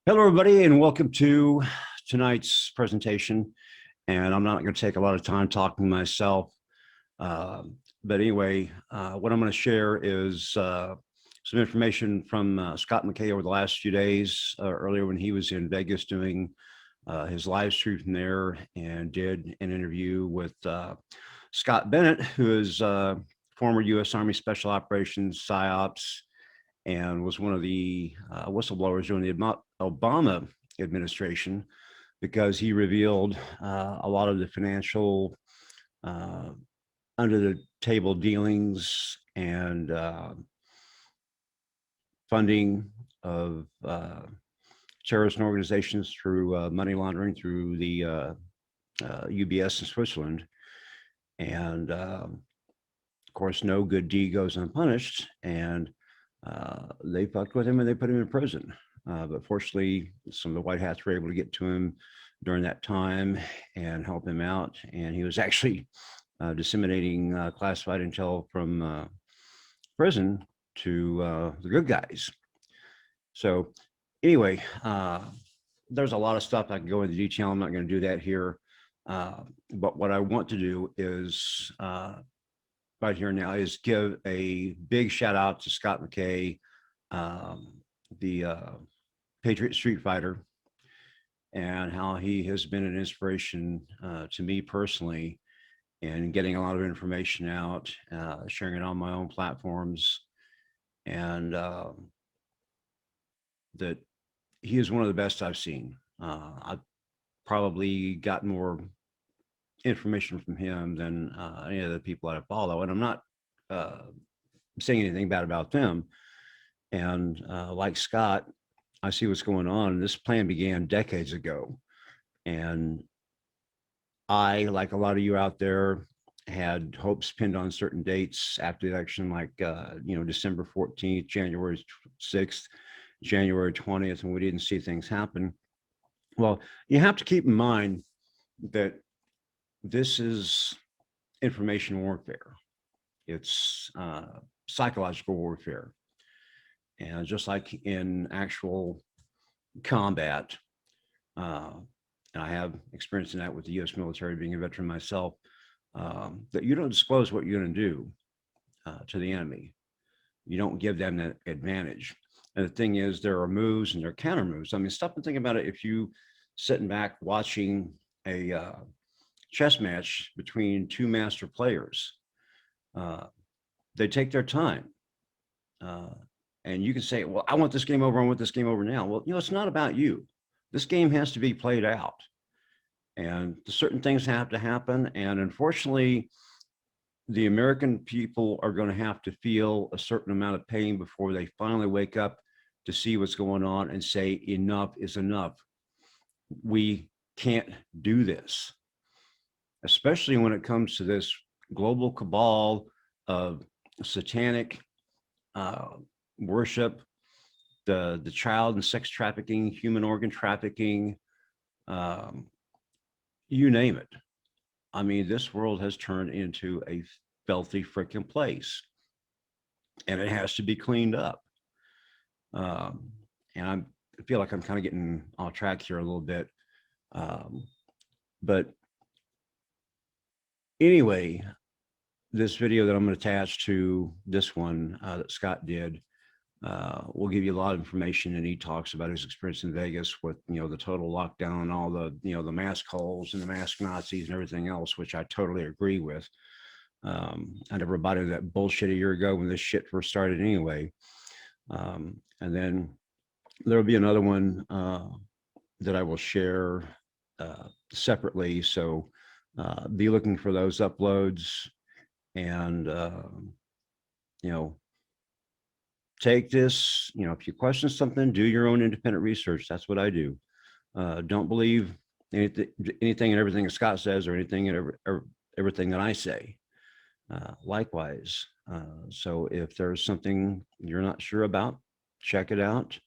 Hello, everybody, and welcome to tonight's presentation. And I'm not going to take a lot of time talking myself. But anyway, what I'm going to share is some information from Scott McKay over the last few days, earlier when he was in Vegas doing his live stream from there, and did an interview with Scott Bennett, who is former U.S. Army Special Operations PSYOPs, and was one of the whistleblowers during the Obama administration, because he revealed a lot of the financial under the table dealings and funding of terrorist organizations through money laundering through the UBS in Switzerland. And of course, no good deed goes unpunished. And they fucked with him and they put him in prison. But fortunately, some of the white hats were able to get to him during that time and help him out. And he was actually disseminating classified intel from prison to the good guys. So anyway, there's a lot of stuff I can go into detail. I'm not going to do that here. But what I want to do is right here now is give a big shout out to Scott McKay, the Patriot Street Fighter, and how he has been an inspiration to me personally in getting a lot of information out, sharing it on my own platforms, and that he is one of the best I've seen. I've probably got more information from him than any of the people that I follow, and I'm not saying anything bad about them. And like Scott, I see what's going on. This plan began decades ago, and I, like a lot of you out there, had hopes pinned on certain dates after the election, like December 14th, January 6th, January 20th, and we didn't see things happen. Well, you have to keep in mind that this is information warfare. It's psychological warfare. And just like in actual combat, and I have experience in that with the U.S. military, being a veteran myself, that you don't disclose what you're going to do to the enemy. You don't give them that advantage. And the thing is, there are moves and there are counter moves. I mean, stop and think about it. If you sitting back watching a chess match between two master players, they take their time. And you can say, well, I want this game over. I want this game over now. Well, it's not about you. This game has to be played out. And certain things have to happen. And unfortunately, the American people are going to have to feel a certain amount of pain before they finally wake up to see what's going on and say, enough is enough. We can't do this, especially when it comes to this global cabal of satanic worship, the child and sex trafficking, human organ trafficking, you name it. I mean, this world has turned into a filthy freaking place, and it has to be cleaned up. And I feel like I'm kind of getting off track here a little bit. But anyway, this video that I'm going to attach to this one that Scott did will give you a lot of information, and he talks about his experience in Vegas with the total lockdown and all the the mask holes and the mask Nazis and everything else, which I totally agree with. I never bought into that bullshit a year ago when this shit first started anyway. And then there will be another one that I will share separately, so be looking for those uploads. And take this, if you question something, do your own independent research. That's what I do. Don't believe anything and everything that Scott says, or anything and everything that I say. Likewise. So if there's something you're not sure about, check it out,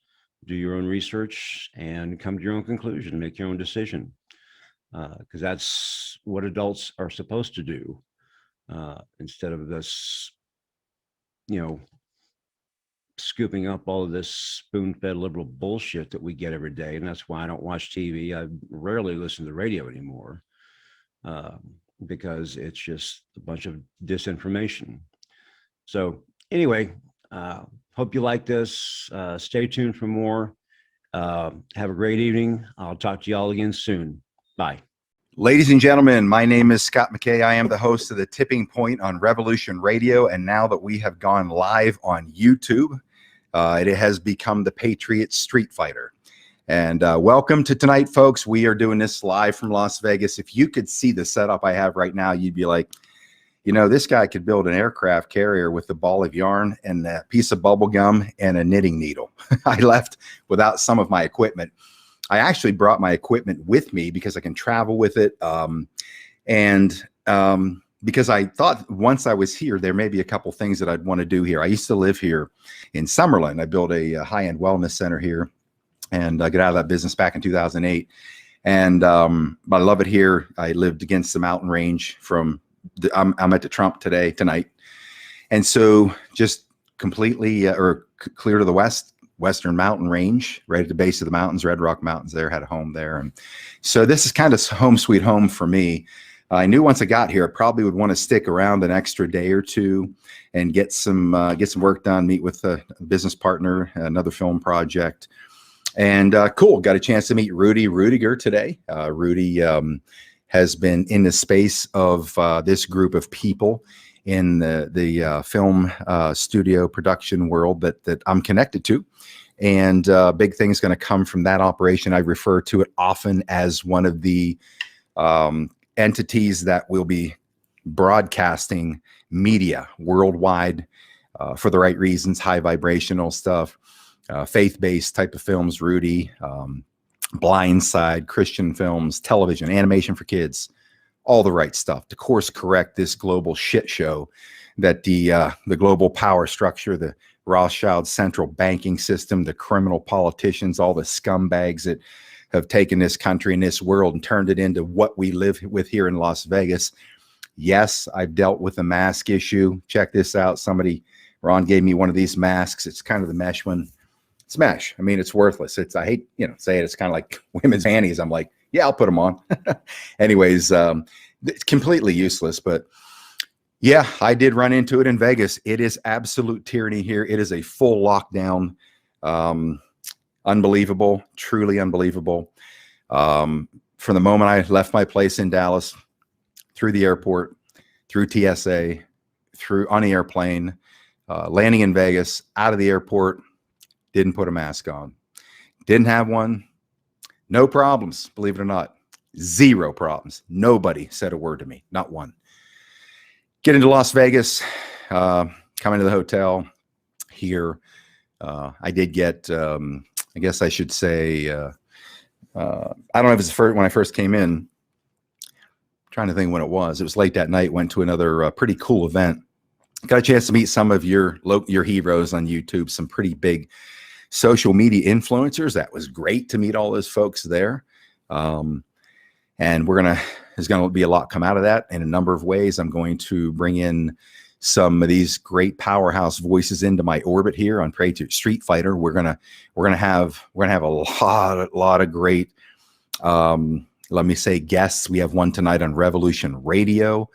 do your own research, and come to your own conclusion, make your own decision. Because that's what adults are supposed to do, instead of this, scooping up all of this spoon-fed liberal bullshit that we get every day, and that's why I don't watch TV. I rarely listen to the radio anymore, because it's just a bunch of disinformation. So anyway, hope you like this. Stay tuned for more. Have a great evening. I'll talk to you all again soon. Bye. Ladies and gentlemen, my name is Scott McKay. I am the host of The Tipping Point on Revolution Radio. And now that we have gone live on YouTube, it has become the Patriot Street Fighter. And welcome to tonight, folks. We are doing this live from Las Vegas. If you could see the setup I have right now, you'd be like, you know, this guy could build an aircraft carrier with a ball of yarn and a piece of bubble gum and a knitting needle. I left without some of my equipment. I actually brought my equipment with me because I can travel with it. Because I thought once I was here, there may be a couple things that I'd want to do here. I used to live here in Summerlin. I built a high-end wellness center here, and I got out of that business back in 2008. And but I love it here. I lived against the mountain range from, I'm at the Trump tonight. And so just completely clear to the Western Mountain Range, right at the base of the mountains, Red Rock Mountains there, had a home there. And so this is kind of home sweet home for me. I knew once I got here, I probably would want to stick around an extra day or two and get some work done, meet with a business partner, another film project. And cool, got a chance to meet Rudy Rudiger today. Rudy has been in the space of this group of people in the film studio production world that I'm connected to. And big things going to come from that operation. I refer to it often as one of the entities that will be broadcasting media worldwide for the right reasons, high vibrational stuff, faith-based type of films, Rudy, Blindside, Christian films, television, animation for kids, all the right stuff to course correct this global shit show that the global power structure, the Rothschild central banking system, the criminal politicians, all the scumbags that have taken this country and this world and turned it into what we live with here in Las Vegas. Yes, I've dealt with the mask issue. Check this out. Ron gave me one of these masks. It's kind of the mesh one. It's mesh. I mean, it's worthless. I hate, say it. It's kind of like women's panties. I'm like, yeah, I'll put them on. Anyways, it's completely useless, but yeah, I did run into it in Vegas. It is absolute tyranny here. It is a full lockdown. Unbelievable, truly unbelievable. From the moment I left my place in Dallas, through the airport, through TSA, on the airplane, landing in Vegas, out of the airport, didn't put a mask on. Didn't have one. No problems, believe it or not. Zero problems. Nobody said a word to me, not one. Get into Las Vegas, come into the hotel here. I did get, I guess I should say, I don't know if it's the first, when I first came in, I'm trying to think when it was. It was late that night, went to another pretty cool event. Got a chance to meet some of your heroes on YouTube, some pretty big social media influencers. That was great to meet all those folks there. And there's going to be a lot come out of that in a number of ways. I'm going to bring in some of these great powerhouse voices into my orbit here on Patriot Street Fighter. We're gonna have a lot of great, let me say, guests. We have one tonight on Revolution Radio,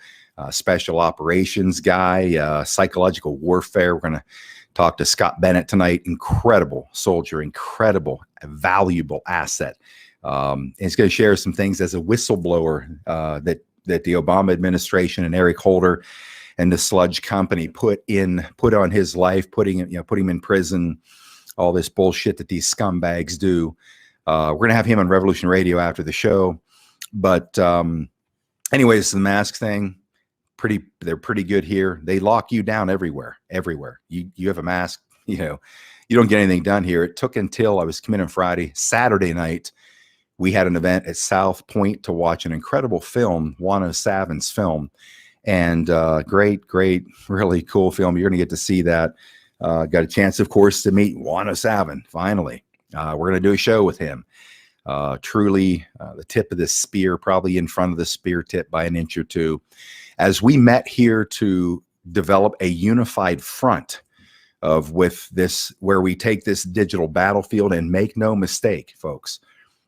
special operations guy, psychological warfare. We're gonna talk to Scott Bennett tonight. Incredible soldier, incredible, valuable asset. And he's going to share some things as a whistleblower that the Obama administration and Eric Holder and the Sludge Company put on his life, put him in prison, all this bullshit that these scumbags do. We're going to have him on Revolution Radio after the show. But anyways, the mask thing, they're pretty good here. They lock you down everywhere. You have a mask, you don't get anything done here. It took until I was coming in Friday, Saturday night. We had an event at South Point to watch an incredible film, Juan Savin's film. And great, really cool film. You're going to get to see that. Got a chance, of course, to meet Juan Savin, finally. We're going to do a show with him. Truly the tip of this spear, probably in front of the spear tip by an inch or two. As we met here to develop a unified front of with this, where we take this digital battlefield, and make no mistake, folks,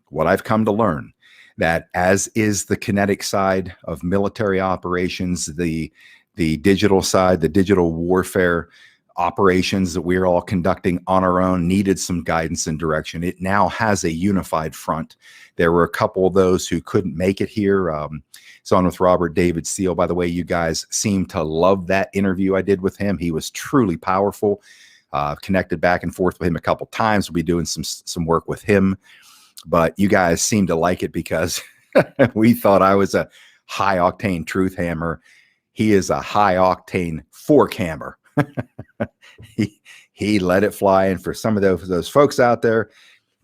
what I've come to learn, that as is the kinetic side of military operations, the digital side, the digital warfare operations that we're all conducting on our own needed some guidance and direction. It now has a unified front. There were a couple of those who couldn't make it here. It's on with Robert David Steele. By the way, you guys seem to love that interview I did with him. He was truly powerful. Connected back and forth with him a couple times. We'll be doing some work with him, but you guys seem to like it because we thought I was a high octane truth hammer. He is a high octane fork hammer. he let it fly. And for some of those folks out there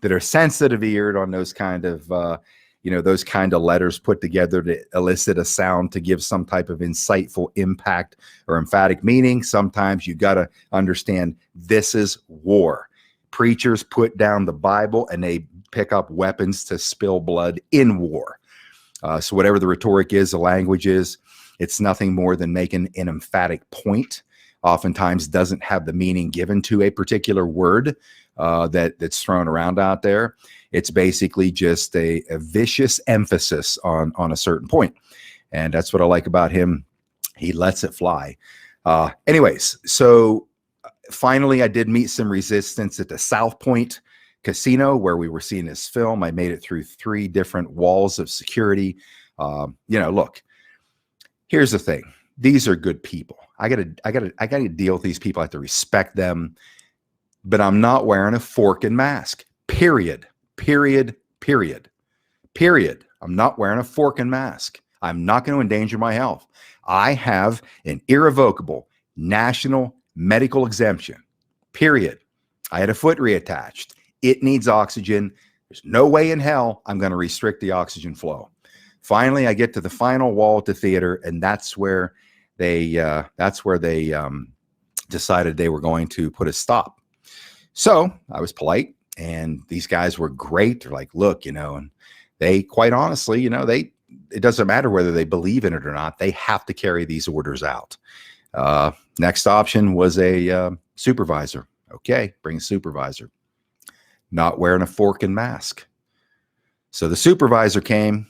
that are sensitive eared on those kind of those kind of letters put together to elicit a sound to give some type of insightful impact or emphatic meaning, sometimes you got to understand this is war. Preachers put down the Bible and they pick up weapons to spill blood in war. So whatever the rhetoric is, the language is, it's nothing more than making an emphatic point. Oftentimes doesn't have the meaning given to a particular word that's thrown around out there. It's basically just a vicious emphasis on a certain point. And that's what I like about him. He lets it fly. Anyways, so finally I did meet some resistance at the South Point Casino where we were seeing this film. I made it through 3 different walls of security. Look, here's the thing. These are good people. I gotta deal with these people. I have to respect them, but I'm not wearing a fork and mask. Period. I'm not wearing a fork and mask. I'm not going to endanger my health. I have an irrevocable national medical exemption. Period. I had a foot reattached. It needs oxygen. There's no way in hell I'm going to restrict the oxygen flow. Finally, I get to the final wall at the theater, and that's where they decided they were going to put a stop. So I was polite, and these guys were great. They're like, look, and they, quite honestly, it doesn't matter whether they believe in it or not. They have to carry these orders out. Next option was a supervisor. Okay, bring a supervisor. Not wearing a fork and mask. So the supervisor came,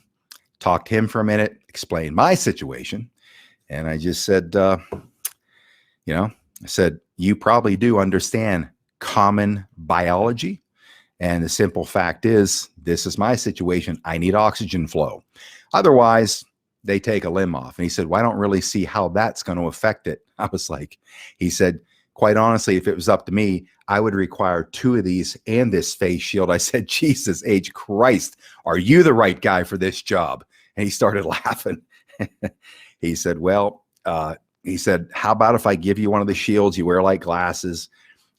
talked to him for a minute, explained my situation. And I just said, I said, you probably do understand common biology. And the simple fact is, this is my situation. I need oxygen flow. Otherwise, they take a limb off. And he said, well, I don't really see how that's going to affect it. I was like, he said, quite honestly, if it was up to me, I would require 2 of these and this face shield. I said, Jesus H. Christ, are you the right guy for this job? And he started laughing. He said, well, how about if I give you one of the shields? You wear like glasses.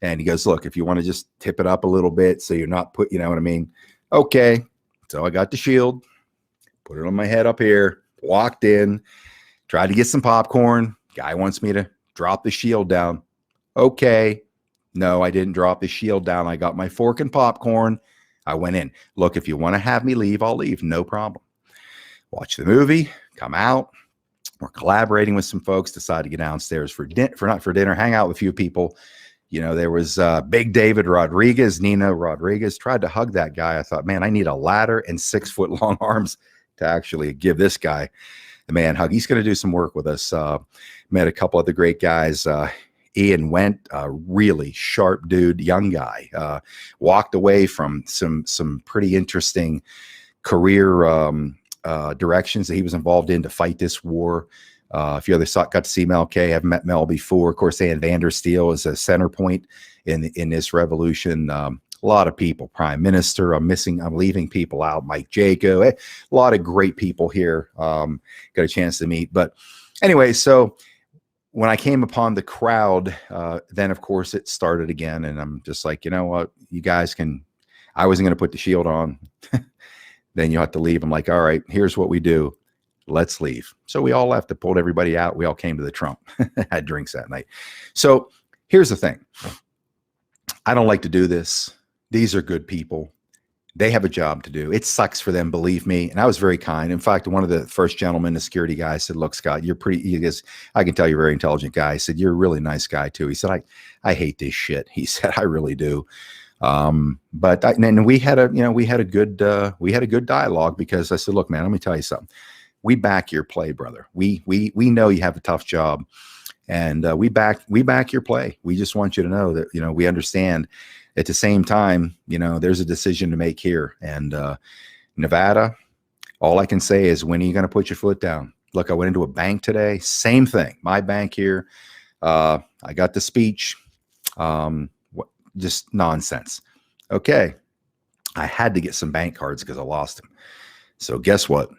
And he goes, look, if you want to just tip it up a little bit so you're not you know what I mean? Okay. So I got the shield, put it on my head up here, walked in, tried to get some popcorn. Guy wants me to drop the shield down. Okay. No, I didn't drop the shield down. I got my fork and popcorn. I went in. Look, if you want to have me leave, I'll leave. No problem. Watch the movie, come out. We're collaborating with some folks, decide to get downstairs for dinner, hang out with a few people. There was Big David Rodriguez, Nina Rodriguez, tried to hug that guy. I thought, man, I need a ladder and 6-foot-long arms to actually give this guy the man hug. He's going to do some work with us. Met a couple other great guys. Ian Went, a really sharp dude, young guy, walked away from some pretty interesting career directions that he was involved in to fight this war. A few others got to see McKay. I've met Mel before. Of course, Ann Vandersteel is a center point in this revolution. A lot of people, Prime Minister. I'm leaving people out. Mike Jaco, a lot of great people here. Got a chance to meet. But anyway, so when I came upon the crowd, then of course it started again. And I'm just like, you know what, you guys can, I wasn't going to put the shield on. Then you have to leave. I'm like, all right, here's what we do. Let's leave. So we all left. I pulled everybody out. We all came to the Trump, had drinks that night. So here's the thing. I don't like to do this. These are good people. They have a job to do. It sucks for them, believe me. And I was very kind. In fact, one of the first gentlemen, the security guy, said, "Look, Scott, you're pretty, he goes, I can tell you're a very intelligent guy." He said, "You're a really nice guy too." He said, I hate this shit." He said, "I really do." And we had a good dialogue, because I said, "Look, man, let me tell you something. We back your play, brother. We know you have a tough job, and we back your play. We just want you to know that, we understand. At the same time, there's a decision to make here. And Nevada, all I can say is, when are you going to put your foot down?" Look, I went into a bank today. Same thing. My bank here. I got the speech. Just nonsense. Okay. I had to get some bank cards because I lost them. So guess what?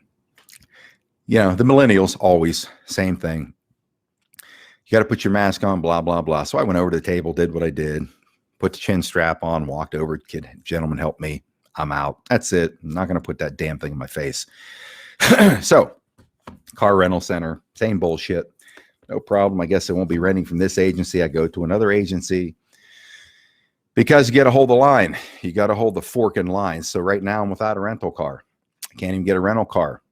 The millennials, always same thing. You got to put your mask on, blah, blah, blah. So I went over to the table, did what I did, put the chin strap on, walked over, gentleman, help me. I'm out. That's it. I'm not going to put that damn thing in my face. So car rental center, same bullshit. No problem. I guess I won't be renting from this agency. I go to another agency, because you got to hold the line. You got to hold the fork in line. So right now I'm without a rental car. I can't even get a rental car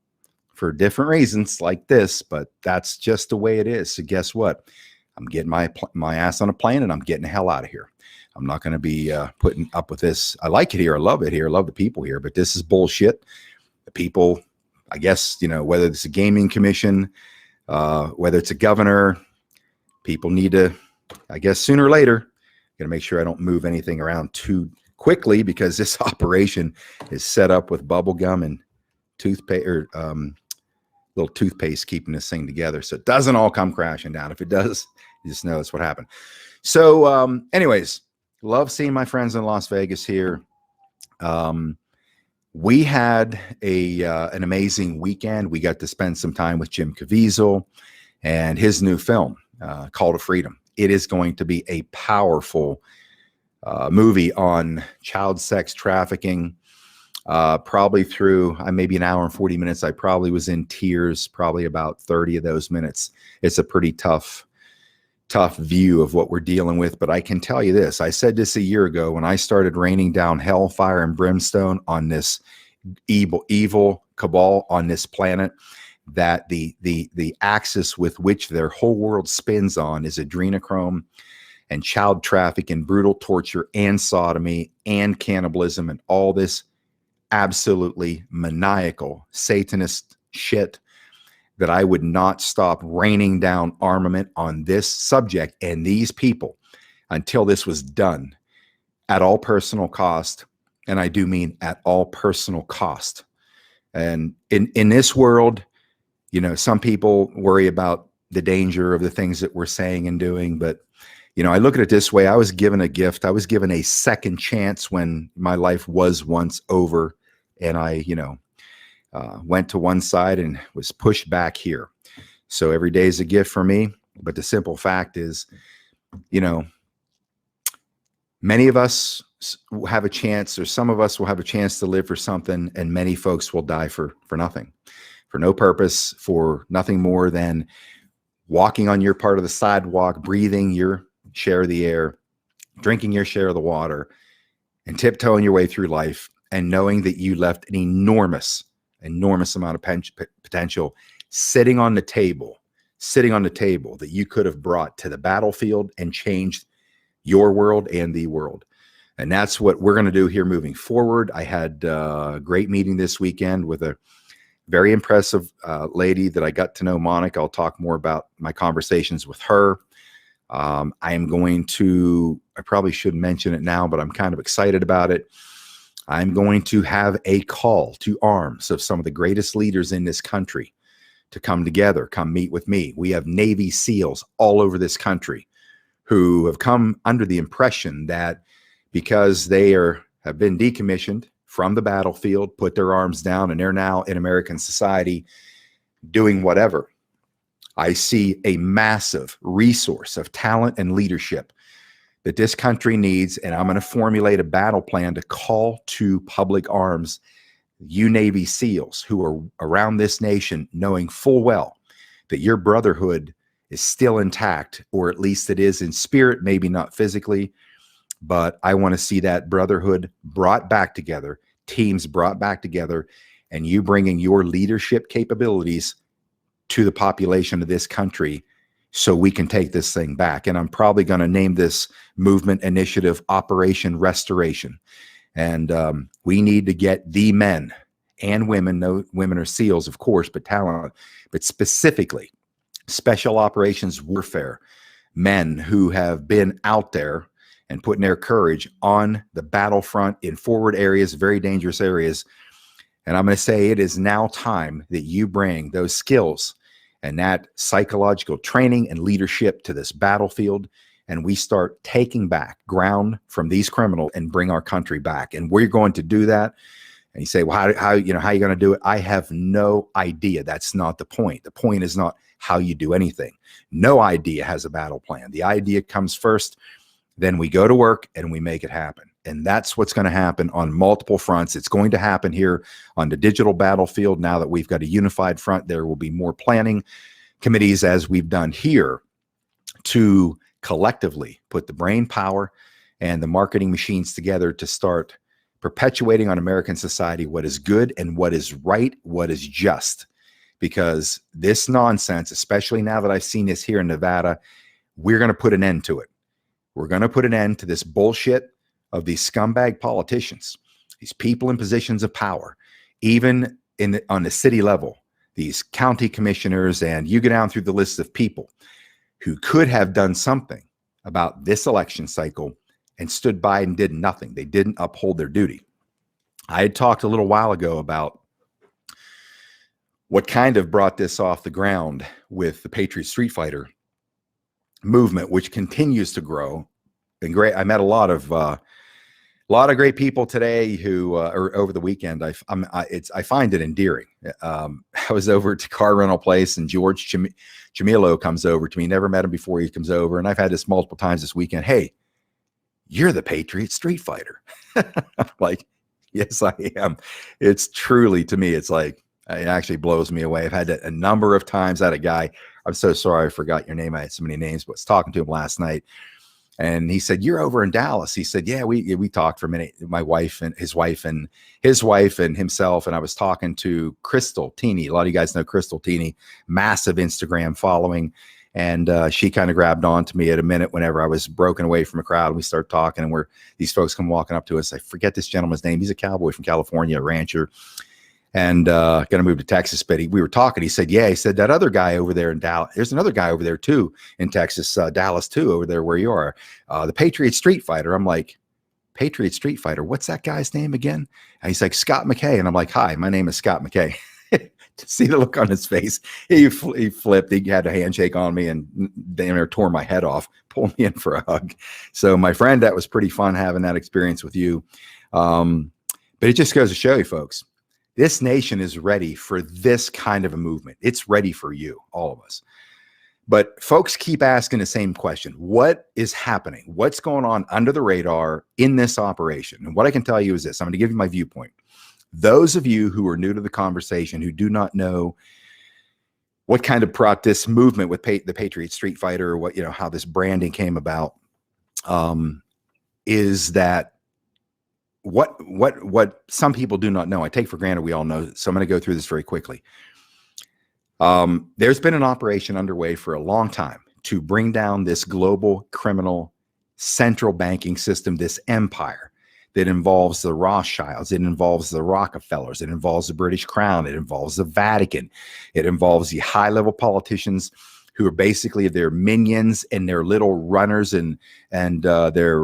for different reasons like this, but that's just the way it is. So guess what? I'm getting my ass on a plane, and I'm getting the hell out of here. I'm not going to be putting up with this. I like it here. I love it here. I love the people here, but this is bullshit. The people, I guess, whether it's a gaming commission, whether it's a governor, people need to, I guess, sooner or later, going to make sure I don't move anything around too quickly, because this operation is set up with bubble gum and toothpaste, or little toothpaste, keeping this thing together, so it doesn't all come crashing down. If it does, you just know that's what happened. So anyways, love seeing my friends in Las Vegas here. We had an amazing weekend. We got to spend some time with Jim Caviezel and his new film, Call to Freedom. It is going to be a powerful movie on child sex trafficking. Probably through maybe an hour and 40 minutes, I probably was in tears, probably about 30 of those minutes. It's a pretty tough view of what we're dealing with. But I can tell you this, I said this a year ago when I started raining down hellfire and brimstone on this evil cabal on this planet, that the axis with which their whole world spins on is adrenochrome and child traffic and brutal torture and sodomy and cannibalism and all this absolutely maniacal satanist shit, that I would not stop raining down armament on this subject and these people until this was done, at all personal cost. And I do mean at all personal cost. And in this world, some people worry about the danger of the things that we're saying and doing. But, I look at it this way. I was given a gift. I was given a second chance when my life was once over. And I, went to one side and was pushed back here. So every day is a gift for me. But the simple fact is, many of us will have a chance, or some of us will have a chance to live for something, and many folks will die for nothing, for no purpose, for nothing more than walking on your part of the sidewalk, breathing your share of the air, drinking your share of the water, and tiptoeing your way through life, and knowing that you left an enormous amount of potential sitting on the table that you could have brought to the battlefield and changed your world and the world. And that's what we're going to do here moving forward. I had a great meeting this weekend with a very impressive lady that I got to know, Monica. I'll talk more about my conversations with her. I probably should mention it now, but I'm kind of excited about it. I'm going to have a call to arms of some of the greatest leaders in this country to come together, come meet with me. We have Navy SEALs all over this country who have come under the impression that because they have been decommissioned from the battlefield, put their arms down, and they're now in American society doing whatever. I see a massive resource of talent and leadership that this country needs, and I'm going to formulate a battle plan to call to public arms you Navy SEALs who are around this nation, knowing full well that your brotherhood is still intact, or at least it is in spirit, maybe not physically, but I want to see that brotherhood brought back together, teams brought back together, and you bringing your leadership capabilities to the population of this country so we can take this thing back. And I'm probably going to name this movement initiative Operation Restoration. And we need to get the men and women, no women are SEALs, of course, but talent, but specifically special operations warfare men who have been out there and putting their courage on the battlefront in forward areas, very dangerous areas. And I'm going to say it is now time that you bring those skills and that psychological training and leadership to this battlefield, and we start taking back ground from these criminals and bring our country back. And we're going to do that. And you say, well, how are you going to do it? I have no idea. That's not the point. The point is not how you do anything. No idea has a battle plan. The idea comes first, then we go to work and we make it happen. And that's what's going to happen on multiple fronts. It's going to happen here on the digital battlefield. Now that we've got a unified front, there will be more planning committees, as we've done here, to collectively put the brain power and the marketing machines together to start perpetuating on American society what is good and what is right, what is just. Because this nonsense, especially now that I've seen this here in Nevada, we're going to put an end to it. We're going to put an end to this bullshit of these scumbag politicians, these people in positions of power, even on the city level, these county commissioners, and you go down through the list of people who could have done something about this election cycle and stood by and did nothing. They didn't uphold their duty. I had talked a little while ago about what kind of brought this off the ground with the Patriot Street Fighter movement, which continues to grow. And great, I met a lot of great people today who, or over the weekend. I find it endearing. I was over at the car rental place, and George Jamilo comes over to me. Never met him before. He comes over, and I've had this multiple times this weekend. Hey, you're the Patriot Street Fighter. I'm like, yes, I am. It's truly, to me, it's like, it actually blows me away. I've had it a number of times. I had a guy, I'm so sorry I forgot your name. I had so many names, but I was talking to him last night. And he said, you're over in Dallas. He said, yeah, we talked for a minute, my wife and his wife and himself. And I was talking to Crystal Teeny. A lot of you guys know Crystal Teeny, massive Instagram following. And she kind of grabbed on to me at a minute whenever I was broken away from a crowd. And we started talking, and these folks come walking up to us. I forget this gentleman's name. He's a cowboy from California, a rancher, and going to move to Texas. But we were talking. He said, yeah, he said, that other guy over there in Dallas, there's another guy over there too in Texas, Dallas too, over there where you are, the Patriot Street Fighter. I'm like, Patriot Street Fighter, what's that guy's name again? And he's like, Scott McKay. And I'm like, hi, my name is Scott McKay. To see the look on his face, he flipped. He had a handshake on me and damn near tore my head off, pulled me in for a hug. So my friend, that was pretty fun having that experience with you. But it just goes to show you, folks, this nation is ready for this kind of a movement. It's ready for you, all of us. But folks keep asking the same question. What is happening? What's going on under the radar in this operation? And what I can tell you is this. I'm going to give you my viewpoint. Those of you who are new to the conversation, who do not know what kind of brought this movement with the Patriot Street Fighter, or what, how this branding came about, is that what some people do not know. I take for granted we all know. So I'm going to go through this very quickly. There's been an operation underway for a long time to bring down this global criminal central banking system, this empire that involves the Rothschilds, it involves the Rockefellers, it involves the British Crown, it involves the Vatican, it involves the high-level politicians who are basically their minions and their little runners and their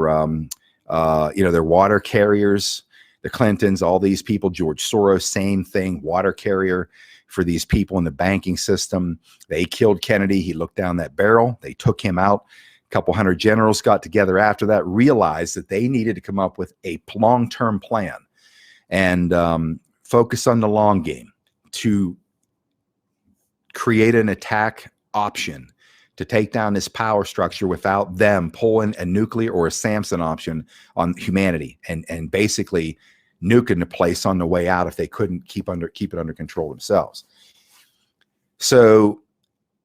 water carriers, the Clintons, all these people, George Soros, same thing, water carrier for these people in the banking system. They killed Kennedy. He looked down that barrel. They took him out. A couple hundred generals got together after that, realized that they needed to come up with a long-term plan and focus on the long game to create an attack option to take down this power structure without them pulling a nuclear or a Samson option on humanity and basically nuking the place on the way out if they couldn't keep it under control themselves. So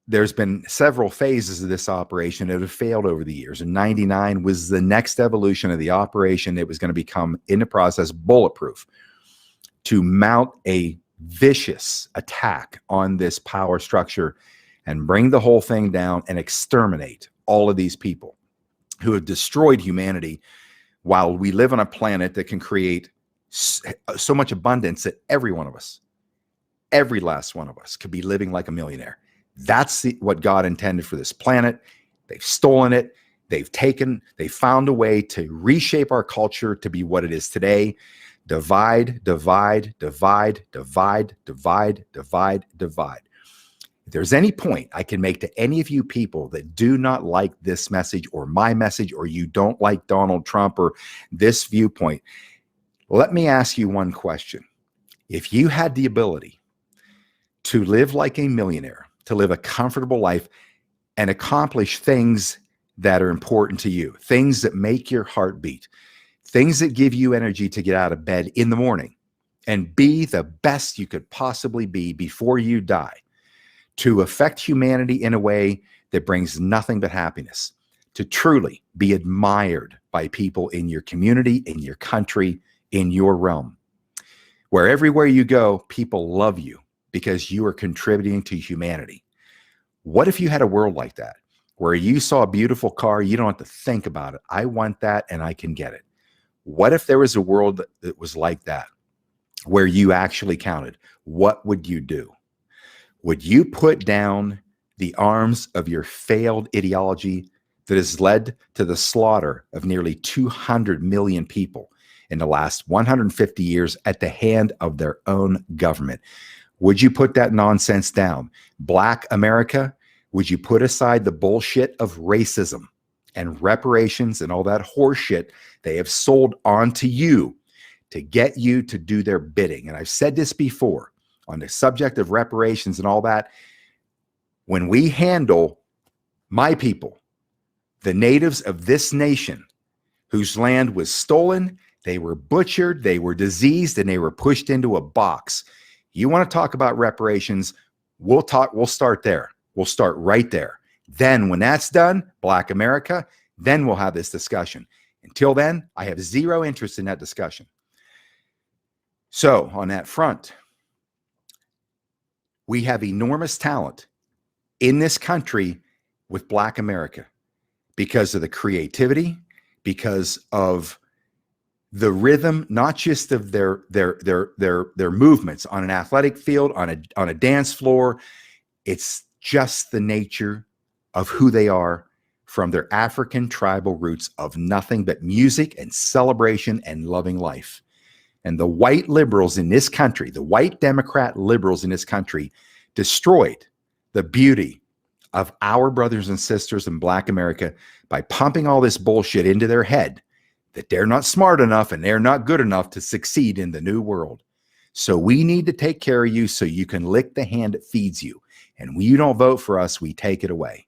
there's been several phases of this operation that have failed over the years. And 99 was the next evolution of the operation. It was going to become, in the process, bulletproof. to mount a vicious attack on this power structure and bring the whole thing down and exterminate all of these people who have destroyed humanity, while we live on a planet that can create so much abundance that every one of us, every last one of us, could be living like a millionaire. That's what God intended for this planet. They've stolen it. They found a way to reshape our culture to be what it is today. Divide, divide, divide, divide, divide, divide, divide. If there's any point I can make to any of you people that do not like this message or my message, or you don't like Donald Trump or this viewpoint, let me ask you one question. If you had the ability to live like a millionaire, to live a comfortable life and accomplish things that are important to you, things that make your heart beat, things that give you energy to get out of bed in the morning and be the best you could possibly be before you die, to affect humanity in a way that brings nothing but happiness, to truly be admired by people in your community, in your country, in your realm, where everywhere you go, people love you because you are contributing to humanity. What if you had a world like that, where you saw a beautiful car, you don't have to think about it. I want that and I can get it. What if there was a world that was like that, where you actually counted? What would you do? Would you put down the arms of your failed ideology that has led to the slaughter of nearly 200 million people in the last 150 years at the hand of their own government? Would you put that nonsense down? Black America, would you put aside the bullshit of racism and reparations and all that horseshit they have sold onto you to get you to do their bidding? And I've said this before on the subject of reparations and all that. When we handle my people, the natives of this nation whose land was stolen, they were butchered, they were diseased, and they were pushed into a box. You want to talk about reparations? We'll start there. We'll start right there. Then when that's done, Black America, then we'll have this discussion. Until then, I have zero interest in that discussion. So on that front, we have enormous talent in this country with Black America because of the creativity, because of the rhythm, not just of their movements on an athletic field, on a dance floor. It's just the nature of who they are from their African tribal roots of nothing but music and celebration and loving life. And the white liberals in this country, the white Democrat liberals in this country, destroyed the beauty of our brothers and sisters in Black America by pumping all this bullshit into their head that they're not smart enough and they're not good enough to succeed in the new world. So we need to take care of you so you can lick the hand that feeds you. And when you don't vote for us, we take it away.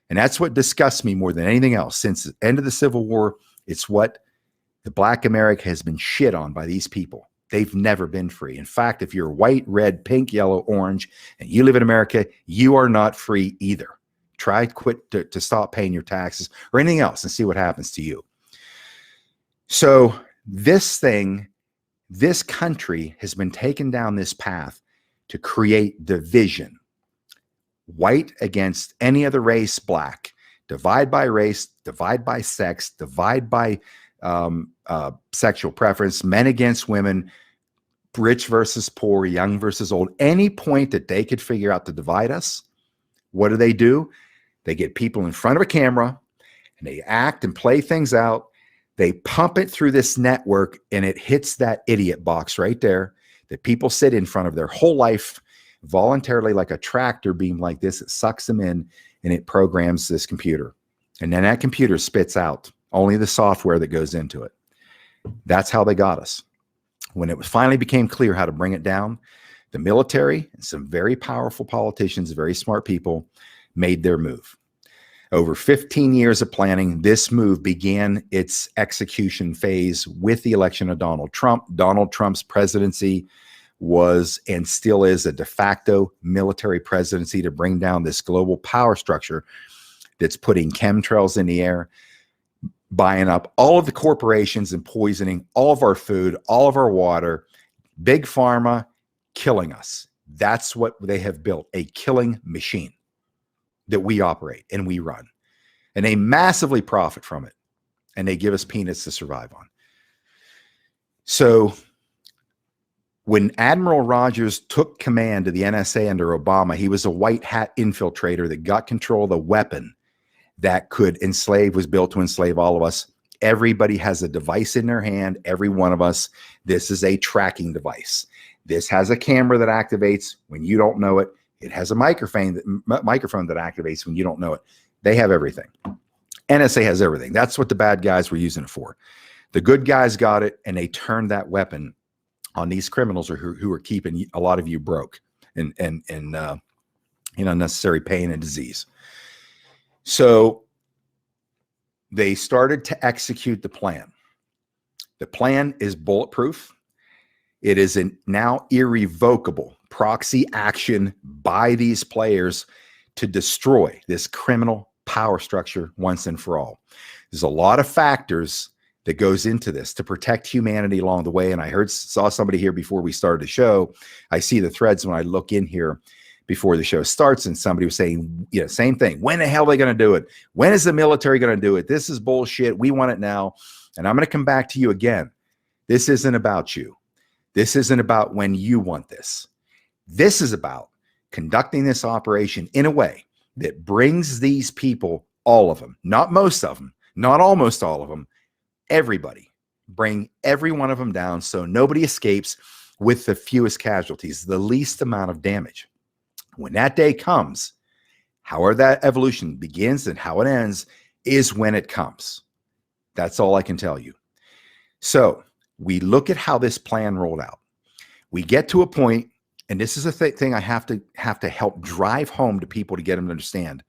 And that's what disgusts me more than anything else. Since the end of the Civil War, it's what the Black America has been shit on by these people. They've never been free. In fact, if you're white, red, pink, yellow, orange, and you live in America, you are not free either. Try to stop paying your taxes or anything else and see what happens to you. So this country has been taken down this path to create division. White against any other race, Black. Divide by race, divide by sex, divide by sexual preference, men against women, rich versus poor, young versus old. Any point that they could figure out to divide us, what do? They get people in front of a camera and they act and play things out. They pump it through this network and it hits that idiot box right there that people sit in front of their whole life voluntarily, like a tractor beam like this. It sucks them in and it programs this computer. And then that computer spits out only the software that goes into it. That's how they got us. When it finally became clear how to bring it down, the military and some very powerful politicians, very smart people, made their move. Over 15 years of planning, this move began its execution phase with the election of Donald Trump. Donald Trump's presidency was and still is a de facto military presidency to bring down this global power structure that's putting chemtrails in the air, buying up all of the corporations and poisoning all of our food, all of our water, Big Pharma killing us. That's what they have built, a killing machine that we operate and we run. And they massively profit from it. And they give us peanuts to survive on. So when Admiral Rogers took command of the NSA under Obama, he was a white hat infiltrator that got control of the weapon that could enslave, was built to enslave all of us. Everybody has a device in their hand, every one of us. This is a tracking device. This has a camera that activates when you don't know it. It has a microphone that activates when you don't know it. They have everything. NSA has everything. That's what the bad guys were using it for. The good guys got it, and they turned that weapon on these criminals who are keeping a lot of you broke and in unnecessary pain and disease. So they started to execute the plan. The plan is bulletproof. It is a now irrevocable proxy action by these players to destroy this criminal power structure once and for all. There's a lot of factors that goes into this to protect humanity along the way. And I saw somebody here before we started the show. I see the threads when I look in here before the show starts, and somebody was saying, same thing. When the hell are they going to do it? When is the military going to do it? This is bullshit. We want it now. And I'm going to come back to you again. This isn't about you. This isn't about when you want this. This is about conducting this operation in a way that brings these people, all of them, not most of them, not almost all of them, everybody, bring every one of them down so nobody escapes with the fewest casualties, the least amount of damage. When that day comes, however that evolution begins and how it ends is when it comes. That's all I can tell you. So we look at how this plan rolled out. We get to a point, and this is a thing I have to help drive home to people to get them to understand.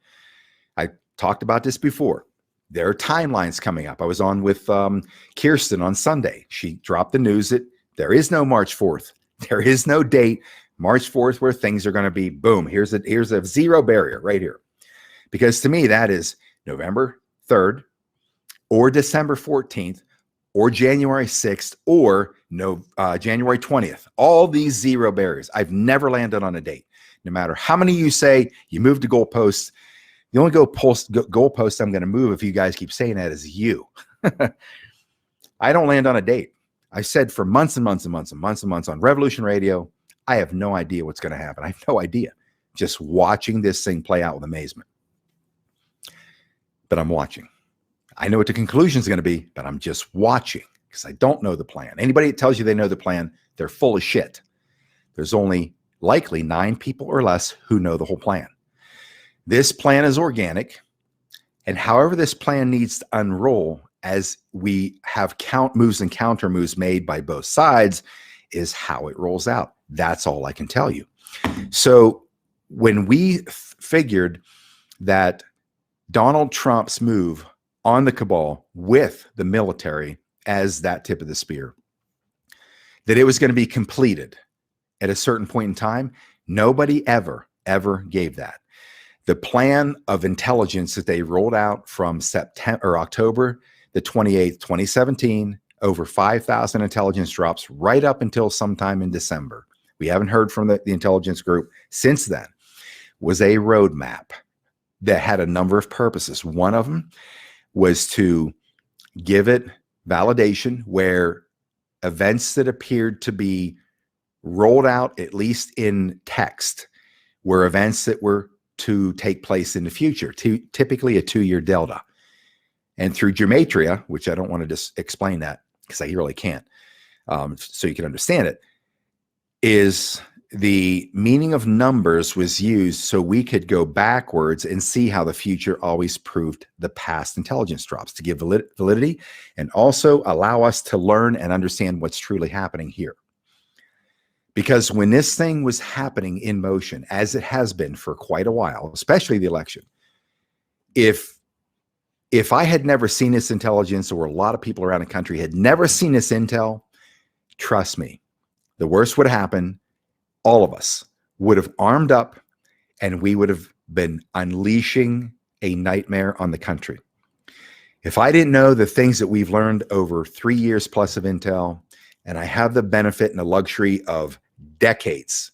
I talked about this before. There are timelines coming up. I was on with Kirsten on Sunday. She dropped the news that there is no March 4th. There is no date, March 4th, where things are going to be, boom, here's a zero barrier right here. Because to me, that is November 3rd or December 14th or January 6th or January 20th. All these zero barriers. I've never landed on a date. No matter how many you say you moved the goalposts, the only goalpost I'm going to move, if you guys keep saying that, is you. I don't land on a date. I said for months and months and months and months and months on Revolution Radio, I have no idea what's going to happen. I have no idea. Just watching this thing play out with amazement. But I'm watching. I know what the conclusion is going to be, but I'm just watching because I don't know the plan. Anybody that tells you they know the plan, they're full of shit. There's only likely 9 people or less who know the whole plan. This plan is organic, and however this plan needs to unroll as we have moves and counter moves made by both sides is how it rolls out. That's all I can tell you. So when we figured that Donald Trump's move on the cabal with the military as that tip of the spear, that it was going to be completed at a certain point in time, nobody ever gave that. The plan of intelligence that they rolled out from October the 28th, 2017, over 5,000 intelligence drops right up until sometime in December. We haven't heard from the intelligence group since then, was a roadmap that had a number of purposes. One of them was to give it validation where events that appeared to be rolled out, at least in text, were events that were to take place in the future, typically a 2-year delta. And through gematria, which I don't want to just explain that because I really can't, so you can understand it, is the meaning of numbers was used so we could go backwards and see how the future always proved the past intelligence drops to give validity and also allow us to learn and understand what's truly happening here. Because when this thing was happening in motion, as it has been for quite a while, especially the election, if I had never seen this intelligence, or a lot of people around the country had never seen this intel, trust me, the worst would happen. All of us would have armed up and we would have been unleashing a nightmare on the country. If I didn't know the things that we've learned over 3 years plus of intel and I have the benefit and the luxury of decades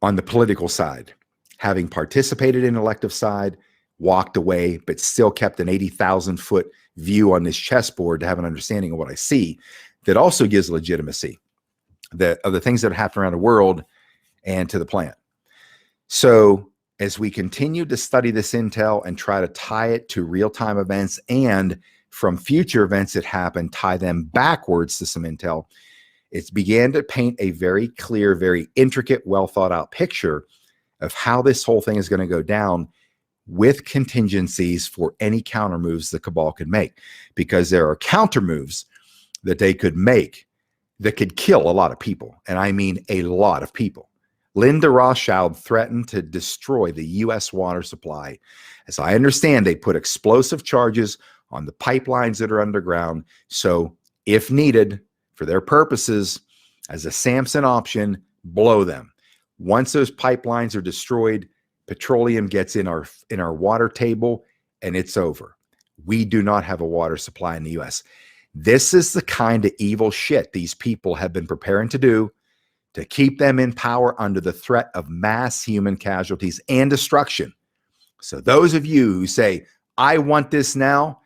on the political side, having participated in elective side, walked away, but still kept an 80,000-foot view on this chessboard to have an understanding of what I see, that also gives legitimacy of the things that happen around the world and to the plan. So as we continue to study this intel and try to tie it to real-time events, and from future events that happen, tie them backwards to some intel, it's began to paint a very clear, very intricate, well thought out picture of how this whole thing is going to go down, with contingencies for any counter moves the cabal could make, because there are counter moves that they could make that could kill a lot of people. And I mean a lot of people. Linda Rothschild threatened to destroy the U.S. water supply. As I understand, they put explosive charges on the pipelines that are underground. So if needed for their purposes, as a Samson option, blow them. Once those pipelines are destroyed, petroleum gets in our water table and it's over. We do not have a water supply in the U.S. This is the kind of evil shit these people have been preparing to do to keep them in power under the threat of mass human casualties and destruction. So those of you who say, I want this now,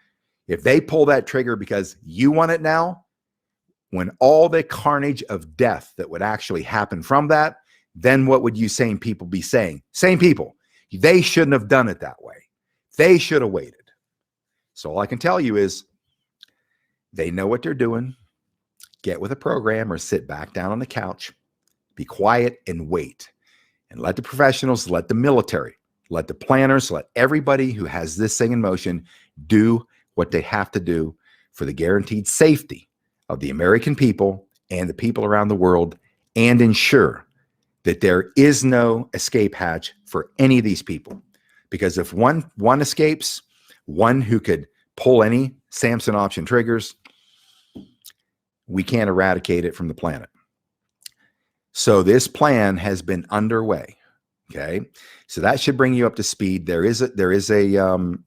if they pull that trigger because you want it now, when all the carnage of death that would actually happen from that, then what would you sane people be saying? Same people, they shouldn't have done it that way. They should have waited. So all I can tell you is they know what they're doing. Get with a program or sit back down on the couch, be quiet and wait. And let the professionals, let the military, let the planners, let everybody who has this thing in motion do what they have to do for the guaranteed safety of the American people and the people around the world, and ensure that there is no escape hatch for any of these people. Because if one escapes, one who could pull any Samson option triggers, we can't eradicate it from the planet. So this plan has been underway. Okay, so that should bring you up to speed. There is a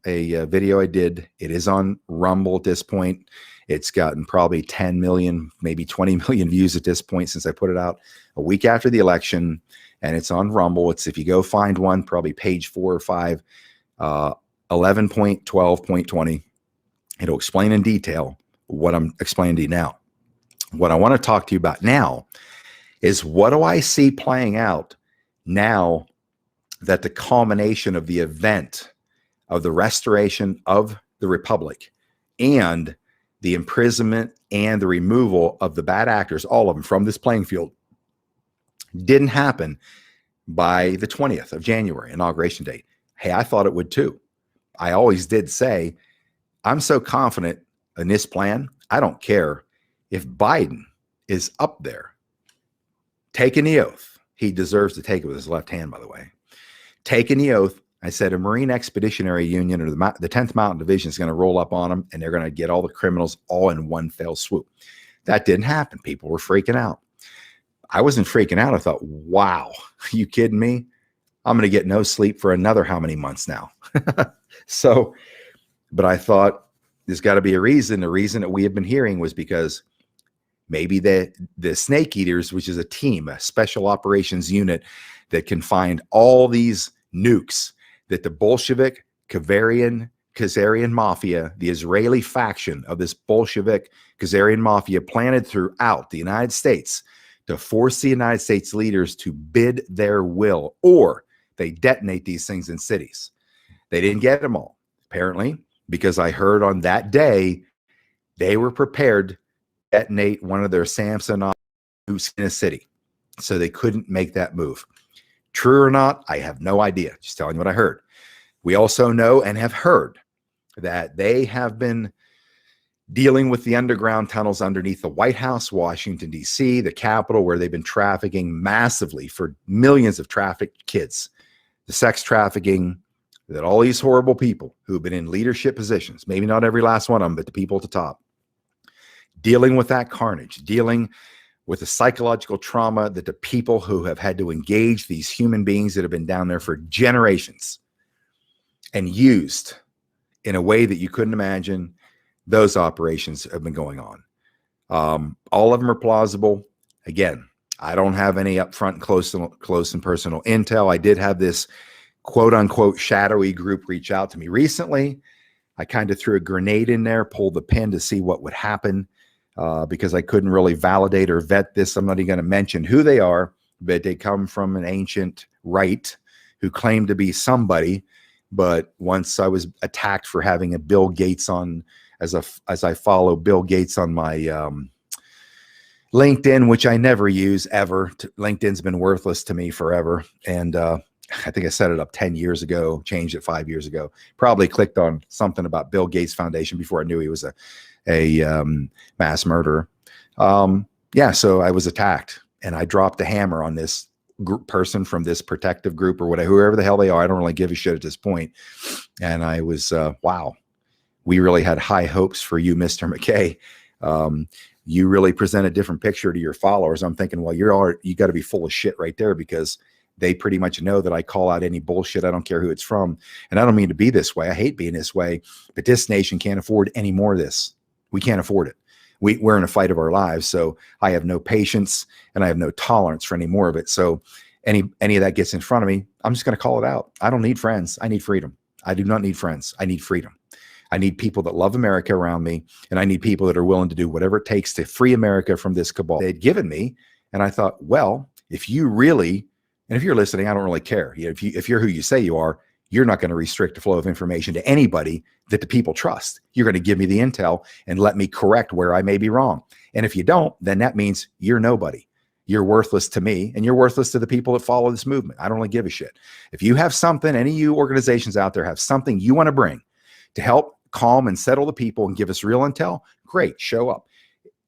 video I did. It is on Rumble at this point. It's gotten probably 10 million, maybe 20 million views at this point since I put it out a week after the election, and it's on Rumble. It's, if you go find one, probably page 4 or 5, 11.12.20. It'll explain in detail what I'm explaining to you now. What I want to talk to you about now is, what do I see playing out now that the culmination of the event of the restoration of the Republic and the imprisonment and the removal of the bad actors, all of them, from this playing field, didn't happen by the 20th of January, inauguration date. Hey, I thought it would too. I always did say, I'm so confident in this plan, I don't care if Biden is up there taking the oath. He deserves to take it with his left hand, by the way. Taking the oath, I said a Marine Expeditionary Union or the 10th Mountain Division is going to roll up on them, and they're going to get all the criminals all in one fell swoop. That didn't happen. People were freaking out. I wasn't freaking out. I thought, wow, are you kidding me? I'm going to get no sleep for another how many months now? So, but I thought there's got to be a reason. The reason that we have been hearing was because maybe the Snake Eaters, which is a team, a special operations unit that can find all these nukes that the Bolshevik, Khazarian mafia, the Israeli faction of this Bolshevik Khazarian mafia, planted throughout the United States to force the United States leaders to bid their will, or they detonate these things in cities. They didn't get them all, apparently, because I heard on that day they were prepared to detonate one of their Samson nukes in a city. So they couldn't make that move. True or not, I have no idea. Just telling you what I heard. We also know and have heard that they have been dealing with the underground tunnels underneath the White House, Washington, D.C., the Capitol, where they've been trafficking massively for millions of trafficked kids. The sex trafficking that all these horrible people who have been in leadership positions, maybe not every last one of them, but the people at the top, dealing with that carnage, dealing with the psychological trauma that the people who have had to engage these human beings that have been down there for generations and used in a way that you couldn't imagine. Those operations have been going on. All of them are plausible. Again, I don't have any upfront close and personal intel. I did have this quote unquote shadowy group reach out to me recently. I kind of threw a grenade in there, pulled the pin to see what would happen because I couldn't really validate or vet this. I'm not even going to mention who they are, but they come from an ancient right who claimed to be somebody. But once I was attacked for having a Bill Gates on, as I follow Bill Gates on my LinkedIn, which I never use ever. LinkedIn's been worthless to me forever. And I think I set it up 10 years ago, changed it 5 years ago. Probably clicked on something about Bill Gates Foundation before I knew he was a mass murderer. Yeah, so I was attacked, and I dropped the hammer on this person from this protective group or whatever, whoever the hell they are. I don't really give a shit at this point. And I was, wow, we really had high hopes for you, Mr. McKay. You really present a different picture to your followers. I'm thinking, well, you got to be full of shit right there, because they pretty much know that I call out any bullshit. I don't care who it's from. And I don't mean to be this way. I hate being this way, but this nation can't afford any more of this. We can't afford it. We're in a fight of our lives. So I have no patience and I have no tolerance for any more of it. So any of that gets in front of me, I'm just going to call it out. I don't need friends. I need freedom. I do not need friends. I need freedom. I need people that love America around me, and I need people that are willing to do whatever it takes to free America from this cabal they'd given me. And I thought, well, if you really, and if you're listening, I don't really care. If you're who you say you are, you're not going to restrict the flow of information to anybody that the people trust. You're going to give me the intel and let me correct where I may be wrong. And if you don't, then that means you're nobody. You're worthless to me, and you're worthless to the people that follow this movement. I don't really give a shit. If you have something, any of you organizations out there have something you want to bring to help calm and settle the people and give us real intel, great, show up.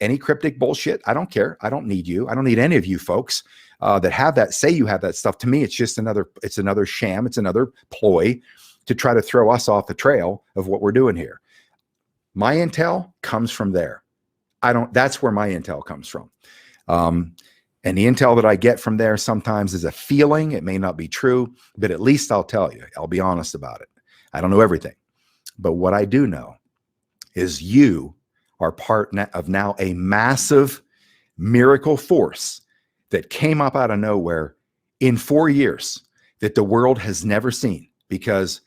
Any cryptic bullshit, I don't care. I don't need you. I don't need any of you folks that have that, say you have that stuff. To me, it's just another sham. It's another ploy to try to throw us off the trail of what we're doing here. My intel comes from there. That's where my intel comes from. And the intel that I get from there sometimes is a feeling. It may not be true, but at least I'll tell you. I'll be honest about it. I don't know everything. But what I do know is you are part of now a massive miracle force that came up out of nowhere in 4 years that the world has never seen, because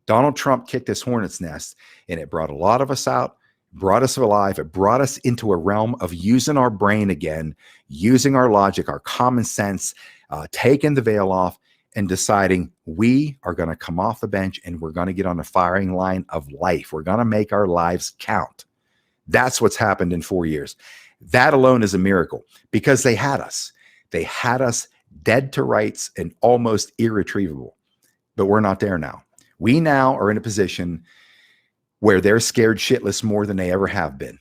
Donald Trump kicked this hornet's nest, and it brought a lot of us out, brought us alive. It brought us into a realm of using our brain again, using our logic, our common sense, taking the veil off, and deciding we are going to come off the bench and we're going to get on the firing line of life. We're going to make our lives count. That's what's happened in 4 years. That alone is a miracle, because they had us. They had us dead to rights and almost irretrievable. But we're not there now. We now are in a position where they're scared shitless more than they ever have been.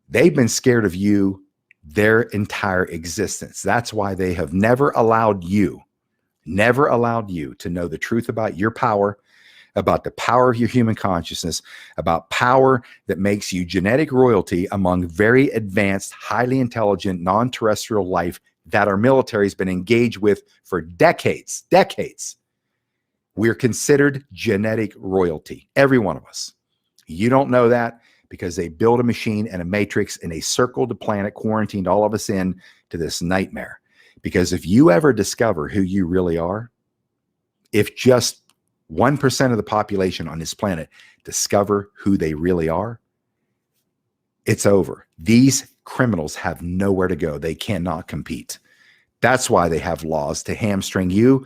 They've been scared of you their entire existence. That's why they have never allowed you to know the truth about your power, about the power of your human consciousness, about power that makes you genetic royalty among very advanced, highly intelligent, non-terrestrial life that our military has been engaged with for decades. We're considered genetic royalty, every one of us. You don't know that because they built a machine and a matrix, and they circled the planet, quarantined all of us in to this nightmare. Because if you ever discover who you really are, if just 1% of the population on this planet discover who they really are, it's over. These criminals have nowhere to go. They cannot compete. That's why they have laws to hamstring you,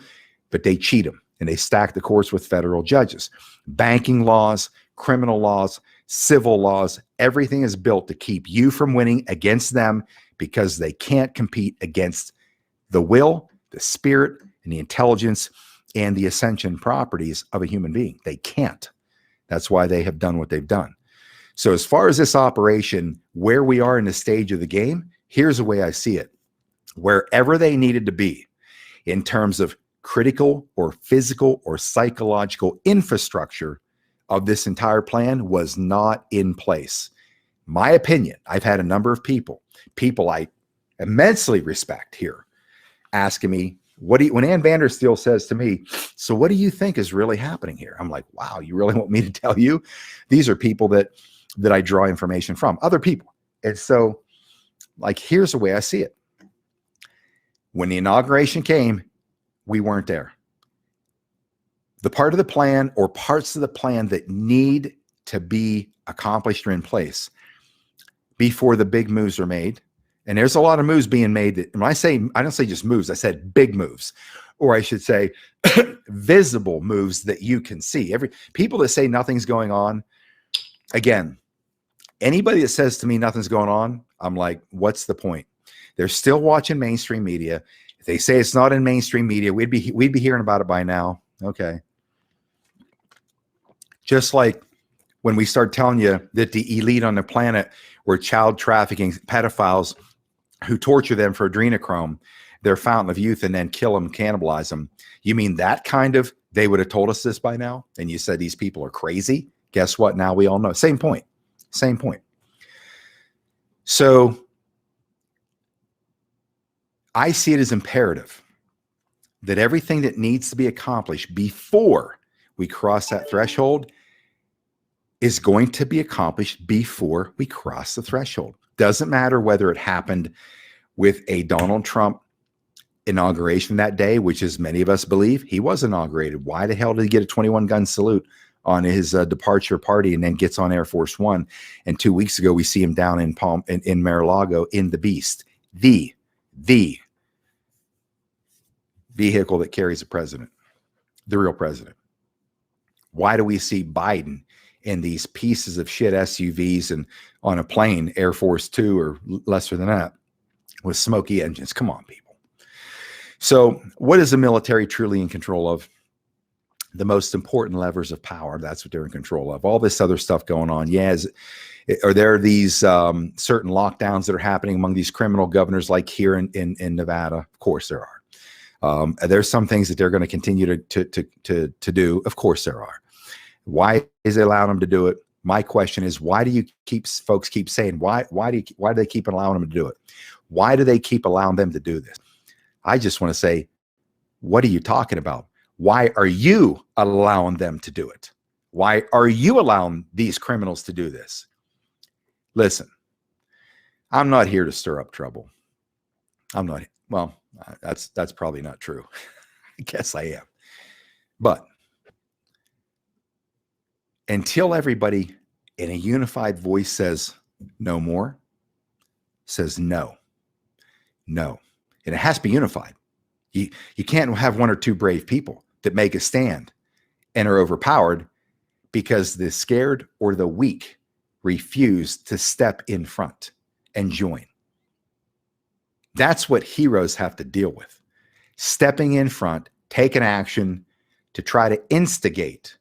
but they cheat them, and they stack the courts with federal judges. Banking laws, criminal laws, civil laws, everything is built to keep you from winning against them, because they can't compete against the will, the spirit, and the intelligence and the ascension properties of a human being. They can't. That's why they have done what they've done. So as far as this operation, where we are in the stage of the game, here's the way I see it. Wherever they needed to be in terms of critical or physical or psychological infrastructure of this entire plan was not in place. My opinion, I've had a number of people I immensely respect here, asking me, when Ann Vandersteel says to me, so what do you think is really happening here? I'm like, wow, you really want me to tell you? These are people that I draw information from, other people. And so Like, here's the way I see it. When the inauguration came, we weren't there. The part of the plan or parts of the plan that need to be accomplished or in place before the big moves are made. And there's a lot of moves being made. That, when I don't say just moves, I said big moves, or I should say visible moves that you can see. People that say nothing's going on, again, anybody that says to me nothing's going on, I'm like, what's the point? They're still watching mainstream media. If they say it's not in mainstream media, we'd be hearing about it by now. Okay. Just like when we start telling you that the elite on the planet were child trafficking pedophiles who torture them for adrenochrome, their fountain of youth, and then kill them, cannibalize them. You mean that kind of, they would have told us this by now? And you said these people are crazy? Guess what? Now we all know. Same point. Same point. So I see it as imperative that everything that needs to be accomplished before we cross that threshold is going to be accomplished before we cross the threshold. Doesn't matter whether it happened with a Donald Trump inauguration that day, which is many of us believe he was inaugurated. Why the hell did he get a 21-gun salute on his departure party and then gets on Air Force One? And 2 weeks ago, we see him down in Mar-a-Lago in the Beast, the vehicle that carries the president, the real president. Why do we see Biden in these pieces of shit SUVs and on a plane, Air Force Two or lesser than that, with smoky engines? Come on, people. So what is the military truly in control of? The most important levers of power. That's what they're in control of. All this other stuff going on. Yes. Are there these certain lockdowns that are happening among these criminal governors like here in Nevada? Of course there are. There's some things that they're going to continue to do. Of course there are. Why is it allowing them to do it? My question is, why do folks keep saying, why do they keep allowing them to do it? Why do they keep allowing them to do this? I just want to say, what are you talking about? Why are you allowing them to do it? Why are you allowing these criminals to do this? Listen, I'm not here to stir up trouble. I'm not. Well, that's probably not true. I guess I am. But until everybody in a unified voice says no more, says no, and it has to be unified. You can't have one or two brave people that make a stand and are overpowered because the scared or the weak refuse to step in front and join. That's what heroes have to deal with. Stepping in front, taking action to try to instigate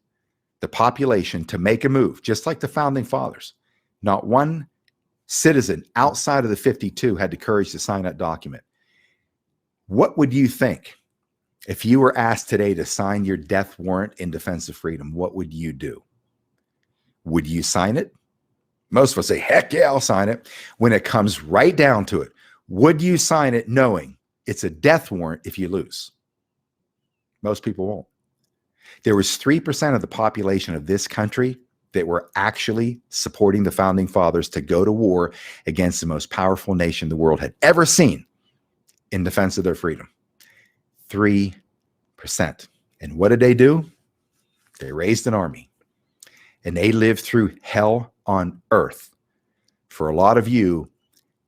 the population to make a move, just like the founding fathers. Not one citizen outside of the 52 had the courage to sign that document. What would you think if you were asked today to sign your death warrant in defense of freedom? What would you do? Would you sign it? Most of us say, heck yeah, I'll sign it. When it comes right down to it, would you sign it knowing it's a death warrant if you lose? Most people won't. There was 3% of the population of this country that were actually supporting the founding fathers to go to war against the most powerful nation the world had ever seen in defense of their freedom. 3%. And what did they do? They raised an army. And they lived through hell on earth for a lot of you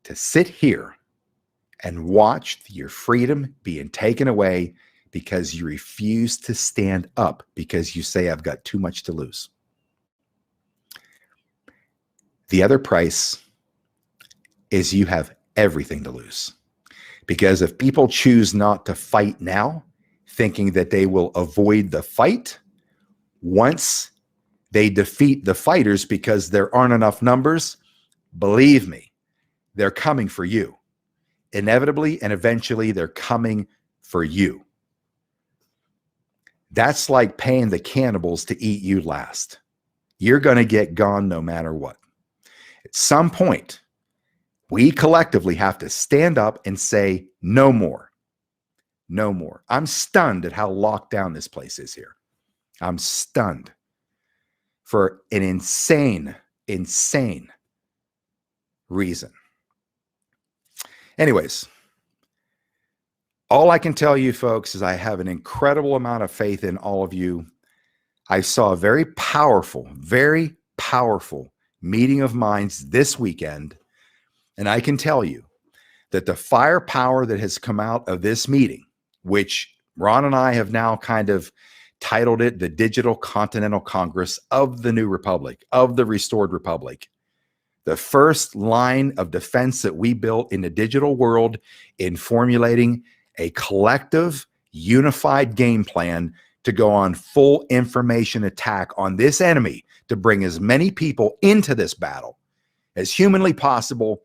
to sit here and watch your freedom being taken away because you refuse to stand up because you say, I've got too much to lose. The other price is you have everything to lose. Because if people choose not to fight now, thinking that they will avoid the fight, once they defeat the fighters because there aren't enough numbers, believe me, they're coming for you. Inevitably and eventually, they're coming for you. That's like paying the cannibals to eat you last. You're going to get gone no matter what. At some point, we collectively have to stand up and say, no more. No more. I'm stunned at how locked down this place is here. I'm stunned for an insane reason. Anyways, all I can tell you folks is I have an incredible amount of faith in all of you. I saw a very powerful meeting of minds this weekend. And I can tell you that the firepower that has come out of this meeting, which Ron and I have now kind of titled it the Digital Continental Congress of the New Republic, of the Restored Republic. The first line of defense that we built in the digital world in formulating a collective, unified game plan to go on full information attack on this enemy to bring as many people into this battle as humanly possible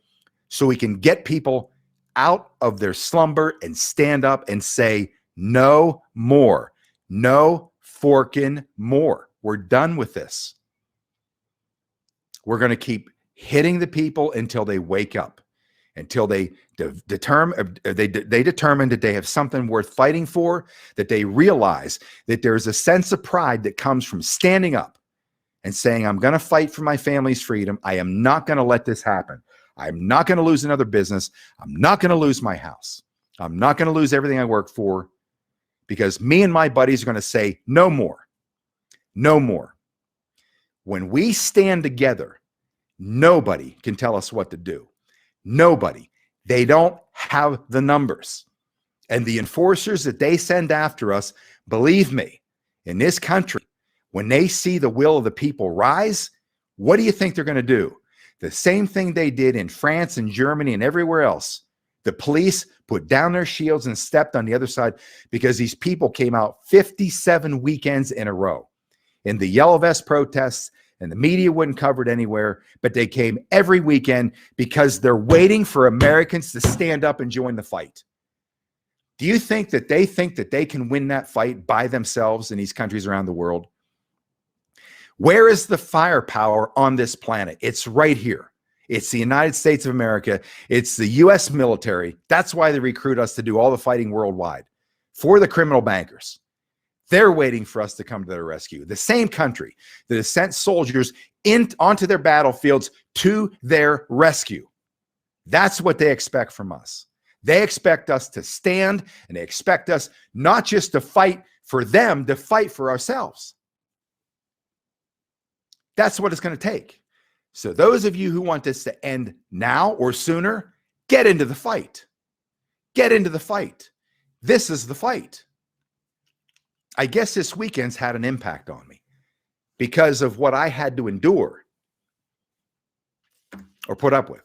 so we can get people out of their slumber and stand up and say, no more, no forking more. We're done with this. We're going to keep hitting the people until they wake up, until they determine that they have something worth fighting for, that they realize that there's a sense of pride that comes from standing up and saying, I'm going to fight for my family's freedom. I am not going to let this happen. I'm not going to lose another business. I'm not going to lose my house. I'm not going to lose everything I work for, because me and my buddies are going to say, no more, no more. When we stand together, nobody can tell us what to do. Nobody. They don't have the numbers. And the enforcers that they send after us, believe me, in this country, when they see the will of the people rise, what do you think they're going to do? The same thing they did in France and Germany and everywhere else. The police put down their shields and stepped on the other side because these people came out 57 weekends in a row in the Yellow Vest protests, and the media wouldn't cover it anywhere, but they came every weekend because they're waiting for Americans to stand up and join the fight. Do you think that they can win that fight by themselves in these countries around the world? Where is the firepower on this planet? It's right here. It's the United States of America. It's the U.S. military. That's why they recruit us to do all the fighting worldwide for the criminal bankers. They're waiting for us to come to their rescue. The same country that has sent soldiers onto their battlefields to their rescue. That's what they expect from us. They expect us to stand, and they expect us not just to fight for them, to fight for ourselves. That's what it's going to take. So those of you who want this to end now or sooner, get into the fight. Get into the fight. This is the fight. I guess this weekend's had an impact on me because of what I had to endure or put up with.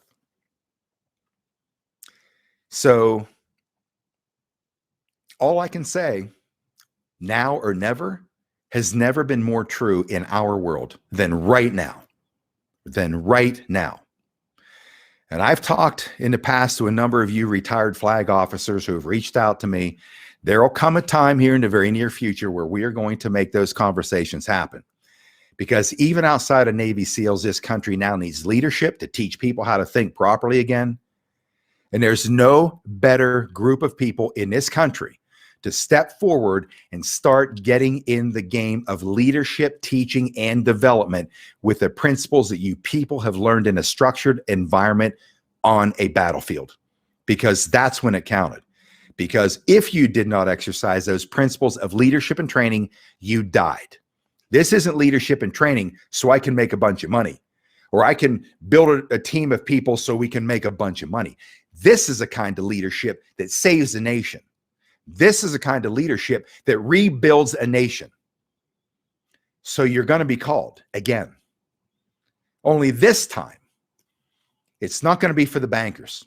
So all I can say, now or never, has never been more true in our world than right now. And I've talked in the past to a number of you retired flag officers who have reached out to me. There will come a time here in the very near future where we are going to make those conversations happen. Because even outside of Navy SEALs, this country now needs leadership to teach people how to think properly again. And there's no better group of people in this country to step forward and start getting in the game of leadership, teaching, and development with the principles that you people have learned in a structured environment on a battlefield. Because that's when it counted. Because if you did not exercise those principles of leadership and training, you died. This isn't leadership and training so I can make a bunch of money, or I can build a team of people so we can make a bunch of money. This is a kind of leadership that saves a nation. This is a kind of leadership that rebuilds a nation. So you're going to be called again. Only this time, it's not going to be for the bankers.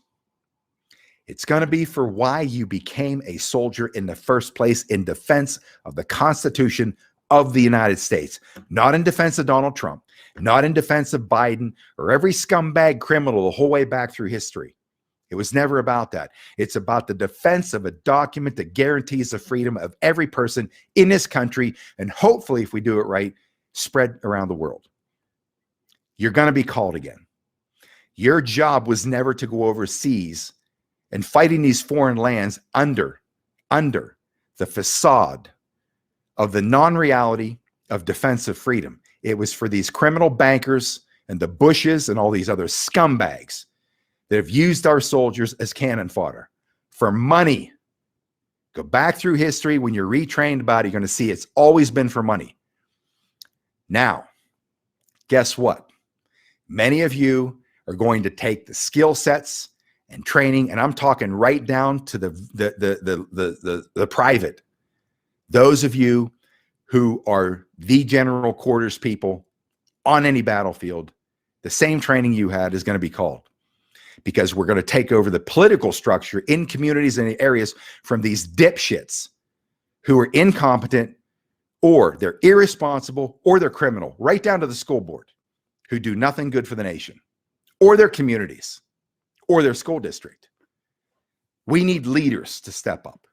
It's going to be for why you became a soldier in the first place, in defense of the Constitution of the United States, not in defense of Donald Trump, not in defense of Biden or every scumbag criminal the whole way back through history. It was never about that. It's about the defense of a document that guarantees the freedom of every person in this country, and hopefully, if we do it right, spread around the world. You're going to be called again. Your job was never to go overseas and fighting these foreign lands under the facade of the non-reality of defense of freedom. It was for these criminal bankers and the Bushes and all these other scumbags that have used our soldiers as cannon fodder for money. Go back through history. When you're retrained about it, you're going to see it's always been for money. Now, guess what? Many of you are going to take the skill sets and training, and I'm talking right down to the private. Those of you who are the general quarters people on any battlefield, the same training you had is going to be called, because we're going to take over the political structure in communities and areas from these dipshits who are incompetent, or they're irresponsible, or they're criminal, right down to the school board, who do nothing good for the nation or their communities or their school district. We need leaders to step up.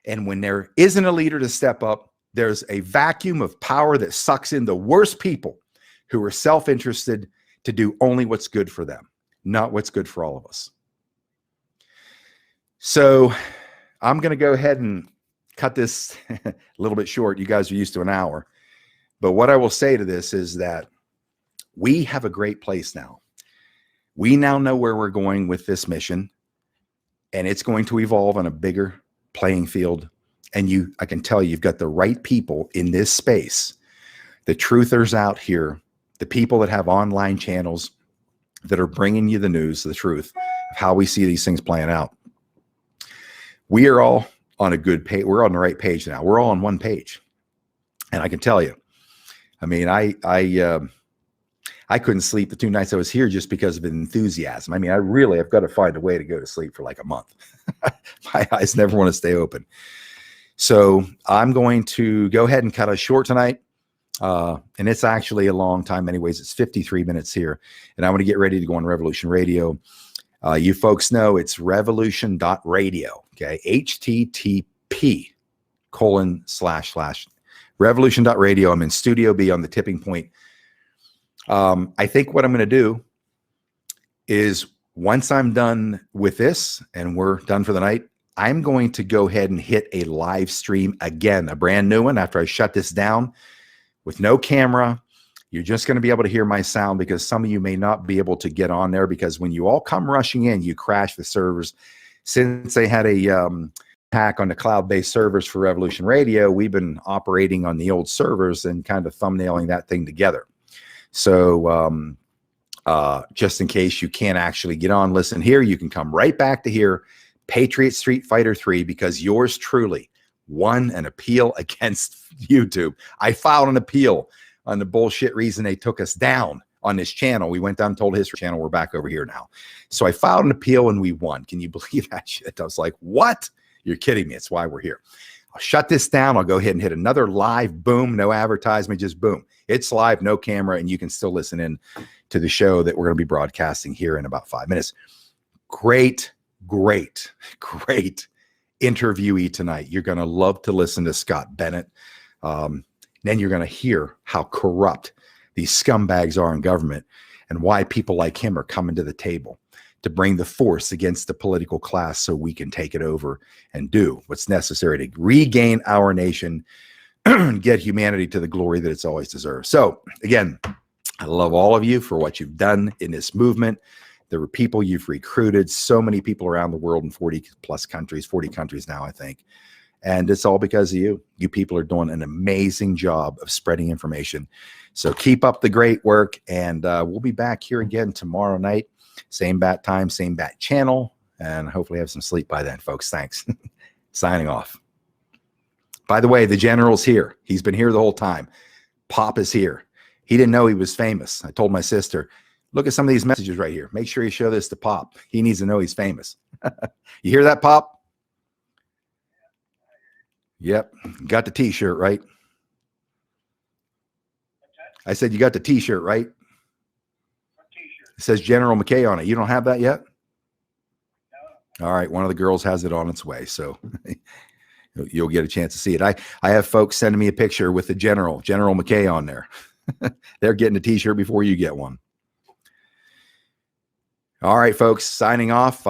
And when there isn't a leader to step up, there's a vacuum of power that sucks in the worst people who are self-interested to do only what's good for them, not what's good for all of us. So I'm going to go ahead and cut this a little bit short. You guys are used to an hour. But what I will say to this is that we have a great place now. We now know where we're going with this mission, and it's going to evolve on a bigger playing field. And I can tell you, you've got the right people in this space, the truthers out here, the people that have online channels that are bringing you the news, the truth of how we see these things playing out. We are all on a good page. We're on the right page now. We're all on one page. And I can tell you, I mean, I couldn't sleep the 2 nights I was here just because of enthusiasm. I mean, I've got to find a way to go to sleep for like a month. My eyes never want to stay open. So I'm going to go ahead and cut us short tonight. And it's actually a long time anyways. It's 53 minutes here. And I'm going to get ready to go on Revolution Radio. You folks know it's revolution.radio. Okay. http:// revolution.radio. I'm in Studio B on the tipping point. I think what I'm going to do is, once I'm done with this and we're done for the night, I'm going to go ahead and hit a live stream again, a brand new one after I shut this down with no camera. You're just going to be able to hear my sound, because some of you may not be able to get on there, because when you all come rushing in, you crash the servers. Since they had a hack on the cloud-based servers for Revolution Radio, we've been operating on the old servers and kind of thumbnailing that thing together. So just in case you can't actually get on, listen here, you can come right back to here, Patriot Street Fighter 3, because yours truly won an appeal against YouTube. I filed an appeal on the bullshit reason they took us down on this channel. We went down and told History Channel, we're back over here now. So I filed an appeal and we won. Can you believe that shit? I was like, what? You're kidding me. It's why we're here. I'll shut this down. I'll go ahead and hit another live boom, no advertisement, just boom. It's live, no camera, and you can still listen in to the show that we're going to be broadcasting here in about 5 minutes. Great interviewee tonight. You're going to love to listen to Scott Bennett. Then you're going to hear how corrupt these scumbags are in government, and why people like him are coming to the table to bring the force against the political class so we can take it over and do what's necessary to regain our nation and get humanity to the glory that it's always deserved. So again, I love all of you for what you've done in this movement. There were people you've recruited, so many people around the world in 40 plus countries, 40 countries now, I think. And it's all because of you. You people are doing an amazing job of spreading information. So keep up the great work. And we'll be back here again tomorrow night. Same bat time, same bat channel. And hopefully have some sleep by then, folks. Thanks. Signing off. By the way, the general's here. He's been here the whole time. Pop is here. He didn't know he was famous. I told my sister, look at some of these messages right here. Make sure you show this to Pop. He needs to know he's famous. You hear that, Pop? Yep. Got the t-shirt, right? I said, you got the t-shirt, right? It says General McKay on it. You don't have that yet? No. All right. One of the girls has it on its way. So you'll get a chance to see it. I have folks sending me a picture with the General McKay on there. They're getting a t-shirt before you get one. All right, folks, signing off.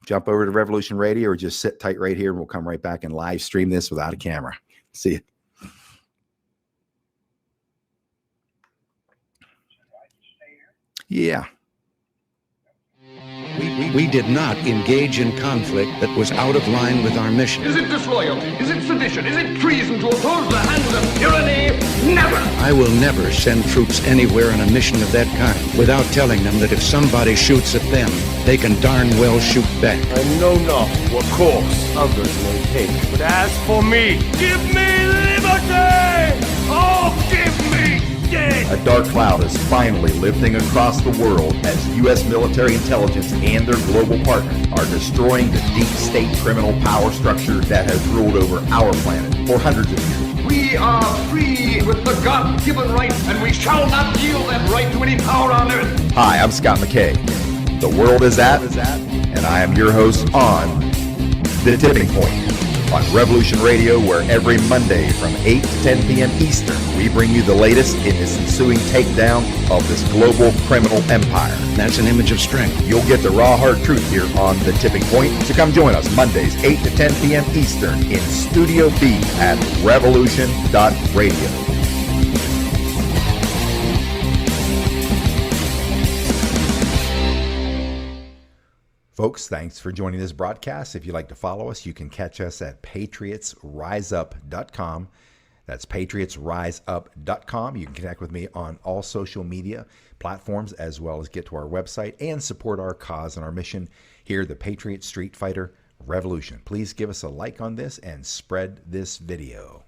Jump over to Revolution Radio or just sit tight right here and we'll come right back and live stream this without a camera. See you. Yeah. We did not engage in conflict that was out of line with our mission. Is it disloyalty? Is it sedition? Is it treason to oppose the hands of tyranny? Never! I will never send troops anywhere on a mission of that kind without telling them that if somebody shoots at them, they can darn well shoot back. I know not what course others may take, but as for me, give me liberty! Oh, give me death! A dark cloud is finally lifting across the world as U.S. military intelligence and their global partners are destroying the deep state criminal power structure that has ruled over our planet for hundreds of years. We are free with the God-given right, and we shall not yield that right to any power on earth. Hi, I'm Scott McKay. The world is at, and I am your host on The Tipping Point on Revolution Radio, where every Monday from 8 to 10 p.m. Eastern, we bring you the latest in this ensuing takedown of this global criminal empire. That's an image of strength. You'll get the raw, hard truth here on The Tipping Point, so come join us Mondays, 8 to 10 p.m. Eastern in Studio B at revolution.radio. Folks, thanks for joining this broadcast. If you'd like to follow us, you can catch us at patriotsriseup.com. That's patriotsriseup.com. You can connect with me on all social media platforms, as well as get to our website and support our cause and our mission here, the Patriot Street Fighter Revolution. Please give us a like on this and spread this video.